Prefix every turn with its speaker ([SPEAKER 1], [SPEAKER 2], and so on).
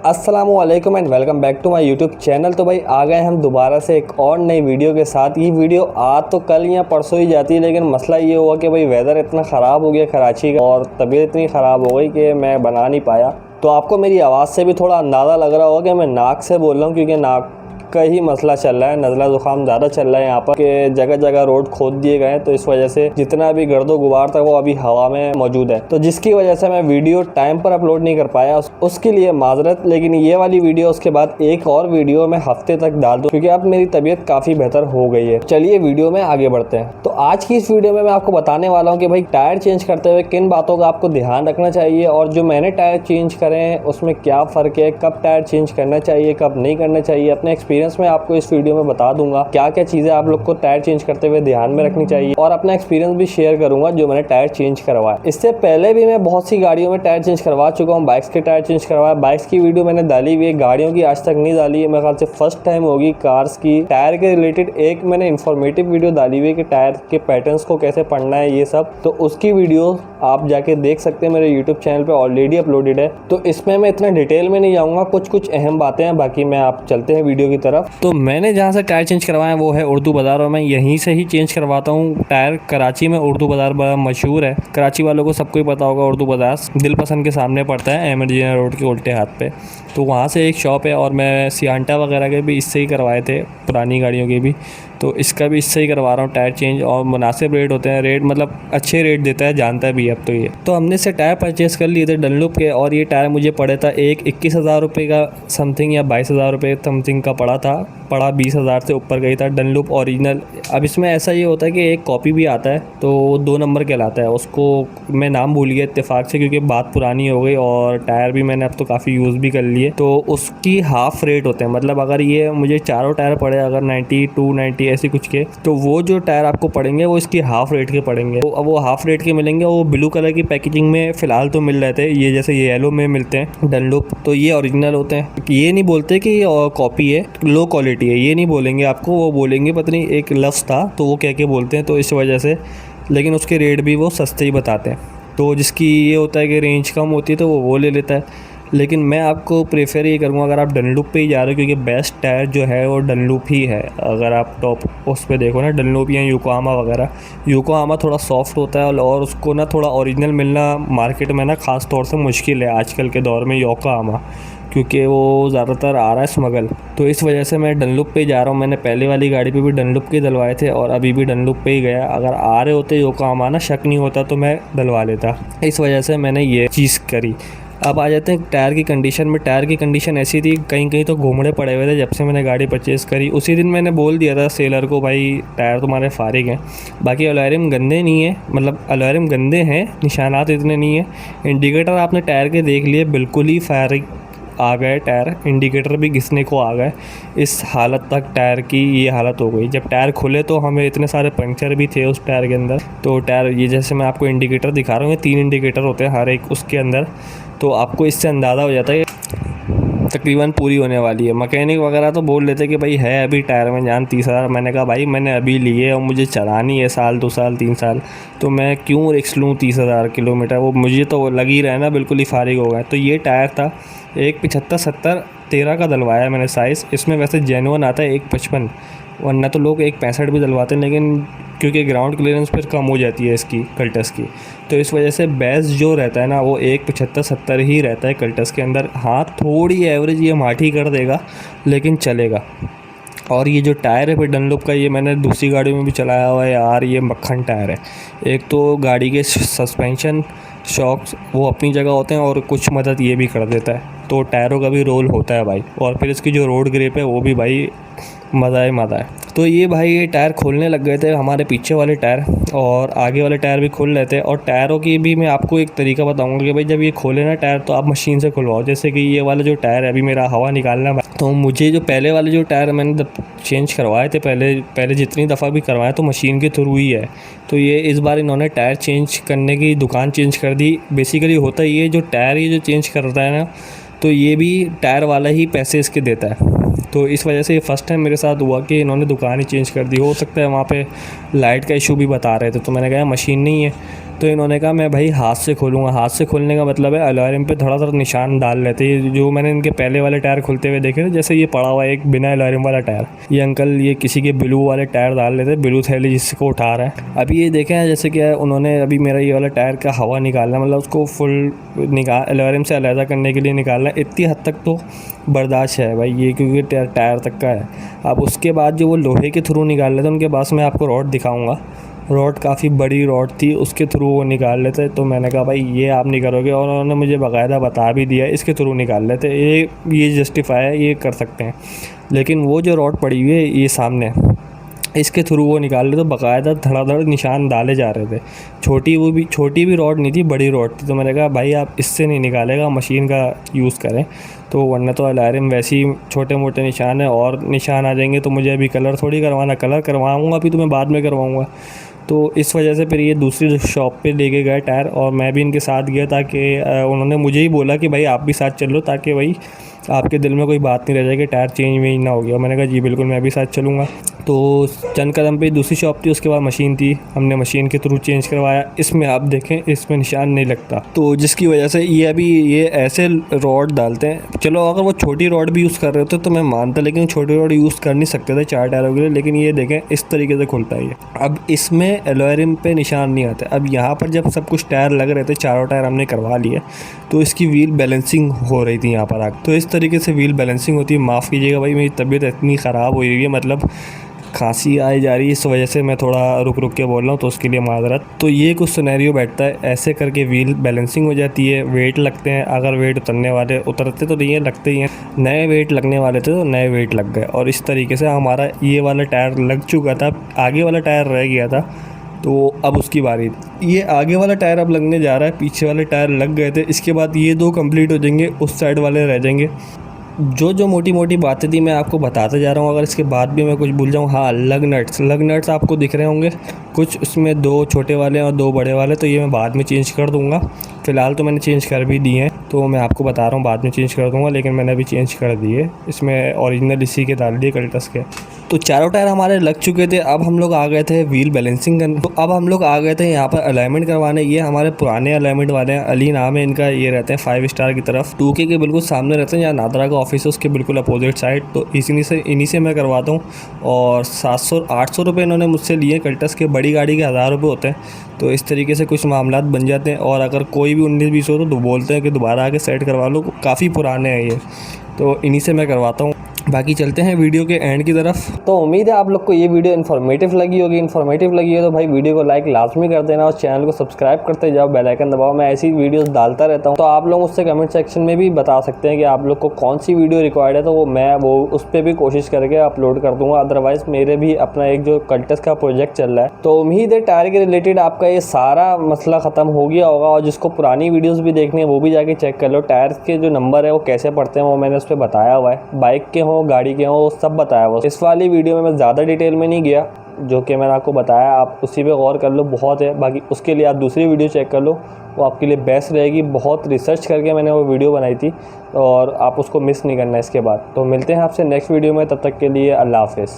[SPEAKER 1] अस्सलामुअलैकुम and welcome back to my YouTube channel. तो भाई आ गए हम दोबारा से एक और नई वीडियो के साथ। ये वीडियो आ तो कल या परसों ही जाती है, लेकिन मसला ये हुआ कि भाई वेदर इतना ख़राब हो गया कराची का और तबीयत इतनी ख़राब हो गई कि मैं बना नहीं पाया। तो आपको मेरी आवाज़ से भी थोड़ा अंदाज़ा लग रहा होगा कि मैं नाक से बोल रहा हूँ, क्योंकि नाक का ही मसला चल रहा है। नज़ला ज़ुकाम ज़्यादा चल रहा है यहाँ पर कि जगह जगह रोड खोद दिए गए हैं, तो इस वजह से जितना भी गर्दो गुबार था वो अभी हवा में मौजूद है। तो जिसकी वजह से मैं वीडियो टाइम पर अपलोड नहीं कर पाया, उसके लिए माजरत। लेकिन ये वाली वीडियो उसके बाद एक और वीडियो मैं हफ्ते तक डाल दूँ, क्योंकि अब मेरी तबीयत काफ़ी बेहतर हो गई है। चलिए वीडियो में आगे बढ़ते हैं। तो आज की इस वीडियो में मैं आपको बताने वाला हूँ कि भाई टायर चेंज करते हुए किन बातों का आपको ध्यान रखना चाहिए, और जो मैंने टायर चेंज करे हैं उसमें क्या फ़र्क है, कब टायर चेंज करना चाहिए, कब नहीं करना चाहिए। अपने एक्सपीरियंस में आपको इस वीडियो में बता दूंगा क्या क्या चीज़ें आप लोग को टायर चेंज करते हुए ध्यान में रखनी चाहिए, और अपना एक्सपीरियंस भी शेयर करूंगा जो मैंने टायर चेंज करवाया। इससे पहले भी मैं बहुत सी गाड़ियों में टायर चेंज करवा चुका हूँ। बाइक्स के टायर चेंज करवाया, बाइक्स की वीडियो मैंने डाली हुई है, गाड़ियों की आज तक नहीं डाली है। मेरे ख्याल से फर्स्ट टाइम होगी। कार्स की टायर के रिलेटेड एक मैंने इन्फॉर्मेटिव वीडियो डाली हुई है कि टायर के पैटर्न्स को कैसे पढ़ना है, ये सब। तो उसकी वीडियो आप जाके देख सकते हैं, मेरे यूट्यूब चैनल पे ऑलरेडी अपलोडेड है। तो इसमें मैं इतना डिटेल में नहीं जाऊँगा, कुछ अहम बातें हैं, बाकी मैं आप चलते हैं वीडियो की तरफ। तो मैंने जहाँ से टायर चेंज करवाया वो है उर्दू बाज़ार, और मैं यहीं से ही चेंज करवाता हूँ टायर। कराची में उर्दू बाज़ार बड़ा मशहूर है, कराची वालों को सबको ही पता होगा। उर्दू बाज़ार दिल पसंद के सामने पड़ता है, एमरजीना रोड के उल्टे हाथ पे। तो वहाँ से एक शॉप है, और मैं सियांटा वगैरह के भी इससे ही करवाए थे, पुरानी गाड़ियों के भी। तो इसका भी इससे ही करवा रहा हूँ टायर चेंज, और मुनासिब रेट होते हैं। रेट मतलब अच्छे रेट देता है, जानता है भी अब तो ये। तो हमने से टायर परचेज़ कर लिए थे डनलॉप के, और ये टायर मुझे पड़े था एक 21,000 रुपये का समथिंग, या 22,000 रुपये समथिंग का पड़ा था। पड़ा 20,000 से ऊपर गई था डनलॉप ओरिजिनल। अब इसमें ऐसा ये होता है कि एक कॉपी भी आता है, तो 2 नंबर कहलाता है। उसको मैं नाम भूल गया इत्तेफाक से, क्योंकि बात पुरानी हो गई और टायर भी मैंने अब तो काफ़ी यूज़ भी कर लिए। तो उसकी हाफ़ रेट होते हैं, मतलब अगर ये मुझे चारों टायर पड़े अगर 92 90 ऐसे कुछ के, तो वो जो टायर आपको पड़ेंगे वो इसकी हाफ़ रेट के पड़ेंगे। तो अब वो हाफ़ रेट के मिलेंगे। वो ब्लू कलर की पैकेजिंग में फ़िलहाल तो मिल रहे थे, ये जैसे ये येलो में मिलते हैं डनलॉप, तो ये ओरिजिनल होते हैं। ये नहीं बोलते कि कॉपी है, लो क्वालिटी है, ये नहीं बोलेंगे आपको। वो बोलेंगे पता नहीं एक लफ्ज़ था, तो वो कह के बोलते हैं, तो इस वजह से। लेकिन उसके रेट भी वो सस्ते ही बताते हैं। तो जिसकी ये होता है कि रेंज कम होती है तो वो ले लेता है। लेकिन मैं आपको प्रेफर ये करूँगा अगर आप डनलॉप पे ही जा रहे हो, क्योंकि बेस्ट टायर जो है वो डनलॉप ही है। अगर आप टॉप उस पे देखो ना, डनलॉप या योकोहामा वगैरह। योकोहामा थोड़ा सॉफ्ट होता है, और उसको ना थोड़ा ओरिजिनल मिलना मार्केट में ना ख़ास तौर से मुश्किल है आजकल के दौर में योकोहामा, क्योंकि वो ज़्यादातर आ रहा है स्मगल। तो इस वजह से मैं डनलॉप पे जा रहा हूँ। मैंने पहले वाली गाड़ी पे भी डनलॉप के डलवाए थे, और अभी भी डनलॉप पे ही गया। अगर आ रहे होते योकोहामा ना, शक नहीं होता तो मैं डलवा लेता। इस वजह से मैंने ये चीज़ करी। अब आ जाते हैं टायर की कंडीशन में। टायर की कंडीशन ऐसी थी, कहीं कहीं तो घूमड़े पड़े हुए थे। जब से मैंने गाड़ी परचेज़ करी उसी दिन मैंने बोल दिया था सेलर को, भाई टायर तुम्हारे फारिग हैं। बाकी अलॉयरिम गंदे नहीं है, मतलब अलॉयरिम गंदे हैं, निशानात इतने नहीं है। इंडिकेटर आपने टायर के देख लिए, बिल्कुल ही फारिग आ गए टायर। इंडिकेटर भी घिसने को आ गए। इस हालत तक टायर की ये हालत हो गई। जब टायर खुले तो हमें इतने सारे पंक्चर भी थे उस टायर के अंदर। तो टायर ये जैसे मैं आपको इंडिकेटर दिखा रहा हूँ, ये 3 इंडिकेटर होते हैं हर एक उसके अंदर। तो आपको इससे अंदाज़ा हो जाता है तकरीबन पूरी होने वाली है। मैकेनिक वगैरह तो बोल लेते कि भाई है अभी टायर में जान 30,000। मैंने कहा भाई मैंने अभी लिए और मुझे चलानी है 1 साल 2 साल 3 साल, तो मैं क्यों रिस्क लूँ 30,000 किलोमीटर। वो मुझे तो लग ही रहा है ना, बिल्कुल ही फारिग हो गए। तो ये टायर था एक 75 70 13 का डलवाया मैंने साइज़। इसमें वैसे जेन्युइन आता है 155, वरना तो लोग 165 भी डलवाते हैं, लेकिन क्योंकि ग्राउंड क्लियरेंस फिर कम हो जाती है इसकी कल्टस की, तो इस वजह से बेस जो रहता है ना वो 175 70 ही रहता है कल्टस के अंदर। हाँ थोड़ी एवरेज ये माठी कर देगा, लेकिन चलेगा। और ये जो टायर है फिर डनलॉप का, ये मैंने दूसरी गाड़ी में भी चलाया हुआ है यार। ये मक्खन टायर है। एक तो गाड़ी के सस्पेंशन शॉक्स वो अपनी जगह होते हैं, और कुछ मदद ये भी कर देता है, तो टायरों का भी रोल होता है भाई। और फिर इसकी जो रोड ग्रिप है वो भी भाई मज़ा ही मज़ा है। तो ये भाई ये टायर खोलने लग गए थे हमारे पीछे वाले टायर, और आगे वाले टायर भी खोल रहे थे। और टायरों की भी मैं आपको एक तरीका बताऊंगा कि भाई जब ये खोले ना टायर, तो आप मशीन से खुलवाओ। जैसे कि ये वाला जो टायर है अभी मेरा हवा निकालना है, तो मुझे जो पहले वाले जो टायर मैंने चेंज करवाए थे पहले जितनी दफ़ा भी करवाए तो मशीन के थ्रू ही है। तो ये इस बार इन्होंने टायर चेंज करने की दुकान चेंज कर दी। बेसिकली होता ये जो टायर ये जो चेंज करता है ना, तो ये भी टायर वाला ही पैसे इसके देता है। तो इस वजह से ये फ़र्स्ट टाइम मेरे साथ हुआ कि इन्होंने दुकान ही चेंज कर दी। हो सकता है वहाँ पे लाइट का इशू भी बता रहे थे, तो मैंने कहा मशीन नहीं है तो इन्होंने कहा मैं भाई हाथ से खोलूँगा। हाथ से खोलने का मतलब है अलॉय रिम पे थोड़ा सा निशान डाल लेते हैं। जो मैंने इनके पहले वाले टायर खुलते हुए देखे थे, जैसे ये पड़ा हुआ है एक बिना अलॉय रिम वाला टायर, ये अंकल ये किसी के ब्लू वाले टायर डाल लेते, ब्लू थैली जिसको उठा रहा है। अभी ये देखें जैसे कि उन्होंने अभी मेरा ये वाला टायर का हवा निकालना, मतलब उसको फुल अलॉय रिम से अलहदा करने के लिए निकालना, इतनी हद तक तो बर्दाश्त है भाई ये, क्योंकि टायर तक का है। अब उसके बाद जो वो लोहे के थ्रू निकाल लेते, उनके पास मैं आपको रॉड दिखाऊंगा। रॉड काफ़ी बड़ी रॉड थी, उसके थ्रू वो निकाल लेते। तो मैंने कहा भाई ये आप नहीं करोगे, और उन्होंने मुझे बाकायदा बता भी दिया इसके थ्रू निकाल लेते, ये जस्टिफाई है, ये कर सकते हैं। लेकिन वो जो रॉड पड़ी हुई है ये सामने, इसके थ्रू वो निकाल रहे तो बाकायदा धड़ाधड़ निशान डाले जा रहे थे। छोटी भी रॉड नहीं थी, बड़ी रॉड थी। तो मैंने कहा भाई आप इससे नहीं निकालेगा, मशीन का यूज़ करें, तो वरना तो अलॉय रिम वैसे ही छोटे मोटे निशान है और निशान आ जाएंगे। तो मुझे अभी कलर थोड़ी करवाना, कलर करवाऊँगा अभी तो मैं बाद में करवाऊँगा। तो इस वजह से फिर ये दूसरी शॉप पे लेके गए टायर, और मैं भी इनके साथ गया, ताकि उन्होंने मुझे ही बोला कि भाई आप भी साथ चल लो, ताकि भाई आपके दिल में कोई बात नहीं रह जाए कि टायर चेंज वेंज ना हो गया। मैंने कहा जी बिल्कुल मैं भी साथ चलूँगा। तो चंद कदम पे दूसरी शॉप थी, उसके बाद मशीन थी, हमने मशीन के थ्रू चेंज करवाया। इसमें आप देखें इसमें निशान नहीं लगता, तो जिसकी वजह से ये अभी ये ऐसे रॉड डालते हैं। चलो अगर वो छोटी रॉड भी यूज़ कर रहे होते तो मैं मानता, लेकिन छोटी रॉड यूज़ कर नहीं सकते थे 4 टायरों के लिए। लेकिन ये देखें इस तरीके से खुलता है ये। अब इसमें अलॉय रिम पे निशान नहीं आते। अब यहाँ पर जब सब कुछ टायर लग रहे थे, चारों टायर हमने करवा लिए, तो इसकी व्हील बैलेंसिंग हो रही थी यहाँ पर आकर। तो इस तरीके से व्हील बैलेंसिंग होती है। माफ़ कीजिएगा भाई मेरी तबीयत इतनी ख़राब हुई है, मतलब खांसी आई जा रही है, इस वजह से मैं थोड़ा रुक के बोल रहा हूँ, तो उसके लिए माजरत। तो ये कुछ सिनेरियो बैठता है, ऐसे करके व्हील बैलेंसिंग हो जाती है। वेट लगते हैं, अगर वेट उतरने वाले, उतरते तो नहीं है, लगते ही हैं। नए वेट लगने वाले थे तो नए वेट लग गए, और इस तरीके से हमारा ये वाला टायर लग चुका था, आगे वाला टायर रह गया था। तो अब उसकी बारी, ये आगे वाला टायर अब लगने जा रहा है, पीछे वाले टायर लग गए थे। इसके बाद ये 2 कंप्लीट हो जाएंगे, उस साइड वाले रह जाएंगे। जो मोटी मोटी बातें थी मैं आपको बताते जा रहा हूँ, अगर इसके बाद भी मैं कुछ भूल जाऊँ। हाँ, लग नट्स आपको दिख रहे होंगे कुछ, उसमें 2 छोटे वाले और 2 बड़े वाले, तो ये मैं बाद में चेंज कर दूँगा। फ़िलहाल तो मैंने चेंज कर भी दिए हैं, तो मैं आपको बता रहा हूँ बाद में चेंज कर दूँगा, लेकिन मैंने अभी चेंज कर दिए। इसमें ओरिजिनल इसी के डाल दिए कल्टस के। तो चारों टायर हमारे लग चुके थे। अब हम लोग आ गए थे व्हील बैलेंसिंग करने। तो अब हम लोग आ गए थे यहाँ पर अलाइनमेंट करवाने। ये हमारे पुराने अलाइनमेंट वाले हैं, अली नाम है इनका। ये रहते हैं 5 स्टार की तरफ, 2K के बिल्कुल सामने रहते हैं, जहाँ नादरा का ऑफिस है उसके बिल्कुल अपोजिट साइड। तो इन्हीं से मैं करवाता हूँ। और 700-800 रुपये इन्होंने मुझसे लिए। कल्टस के बड़ी गाड़ी के 1000 रुपये होते हैं। तो इस तरीके से कुछ मामलात बन जाते हैं। और अगर कोई भी 19-20 हो तो बोलते हैं कि दोबारा आके सेट करवा लो, काफ़ी पुराने हैं ये। तो इन्हीं से मैं करवाता हूँ। बाकी चलते हैं वीडियो के एंड की तरफ। तो उम्मीद है आप लोग को ये वीडियो इन्फॉर्मेटिव लगी होगी। इन्फॉर्मेटिव लगी है तो भाई वीडियो को लाइक लाजमी कर देना, और चैनल को सब्सक्राइब करते जाओ, बेल आइकन दबाओ। मैं ऐसी वीडियोस डालता रहता हूँ, तो आप लोग उससे कमेंट सेक्शन में भी बता सकते हैं कि आप लोग को कौन सी वीडियो रिक्वायर्ड है, तो मैं उस पर भी कोशिश करके अपलोड कर दूँगा। अदरवाइज़ मेरे भी अपना एक जो कल्टस का प्रोजेक्ट चल रहा है, तो उम्मीद है टायर के रिलेटेड आपका ये सारा मसला ख़त्म हो गया होगा। और जिसको पुरानी वीडियोज़ भी देखनी है वो भी जाके चेक कर लो। टायर के जो नंबर है वो कैसे पड़ते हैं वो मैंने उस पर बताया हुआ है, बाइक के हों गाड़ी के हों सब बताया हुआ। इस वाली वीडियो में मैं ज़्यादा डिटेल में नहीं गया, जो कि मैंने आपको बताया आप उसी पे गौर कर लो, बहुत है। बाकी उसके लिए आप दूसरी वीडियो चेक कर लो, वो आपके लिए बेस्ट रहेगी। बहुत रिसर्च करके मैंने वो वीडियो बनाई थी, और आप उसको मिस नहीं करना इसके बाद। तो मिलते हैं आपसे नेक्स्ट वीडियो में, तब तक के लिए अल्लाह हाफ़िज़।